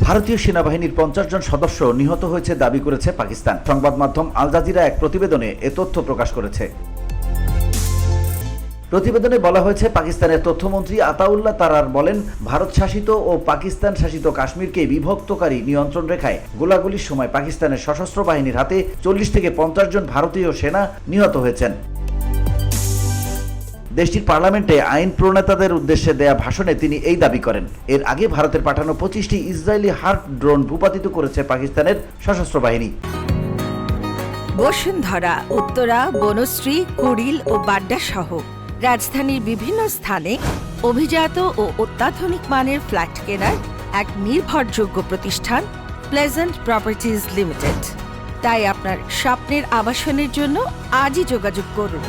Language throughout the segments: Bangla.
ভারতীয় সেনাবাহিনীর 50 জন সদস্য নিহত হয়েছে দাবি করেছে পাকিস্তান। সংবাদ মাধ্যম আল জাজিরা এক প্রতিবেদনে এ তথ্য প্রকাশ করেছে। প্রতিবেদনে বলা হয়েছে, পাকিস্তানের তথ্যমন্ত্রী আতাউল্লাহ তারার বলেন, ভারত শাসিত ও পাকিস্তান শাসিত কাশ্মীরকে বিভক্তকারী নিয়ন্ত্রণ রেখায় গোলাগুলির সময় পাকিস্তানের সশস্ত্র বাহিনীর হাতে 40 থেকে 50 জন ভারতীয় সেনা নিহত হয়েছেন। দেশটির পার্লামেন্টে আইন প্রণেতাদের উদ্দেশ্যে দেয়া ভাষণে তিনি এই দাবি করেন। এর আগে ভারতের পাঠানো 25টি ইসরায়েলি হার্ট ড্রোন ভূপাতিত করেছে পাকিস্তানের সশস্ত্র বাহিনী। বসুন্ধরা, উত্তরা, বনশ্রী, কুড়িল ও বাড্ডা সহ রাজধানীর বিভিন্ন স্থানে অভিজাত ও অত্যাধুনিক মানের ফ্ল্যাট কেনার এক নির্ভরযোগ্য প্রতিষ্ঠান প্লেজেন্ট প্রপার্টিজ লিমিটেড। তাই আপনার স্বপ্নের আবাসনের জন্য আজই যোগাযোগ করুন।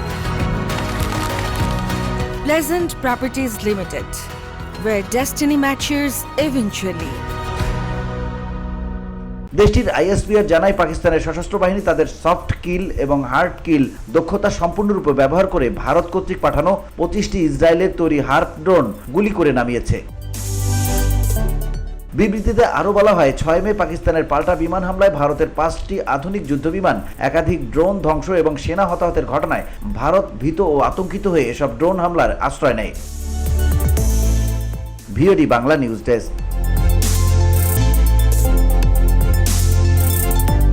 Pleasant Properties Limited, where destiny matches eventually. দেশটির আইএসপিআর জানায়, পাকিস্তানের সশস্ত্র বাহিনী তাদের সফট কিল এবং হার্ড কিল দক্ষতা সম্পূর্ণরূপে ব্যবহার করে ভারত কর্তৃক পাঠানো 25টি ইসরায়েলের তৈরি হার্ট ড্রোন গুলি করে নামিয়েছে। বিবৃতিতে আরও বলা হয়, 6 মে পাকিস্তানের পাল্টা বিমান হামলায় ভারতের 5টি আধুনিক যুদ্ধবিমান, একাধিক ড্রোন ধ্বংস এবং সেনা হতাহতের ঘটনায় ভারত ভীত ও আতঙ্কিত হয়ে এসব ড্রোন হামলার আশ্রয় নেয়। VOD Bangla news desk.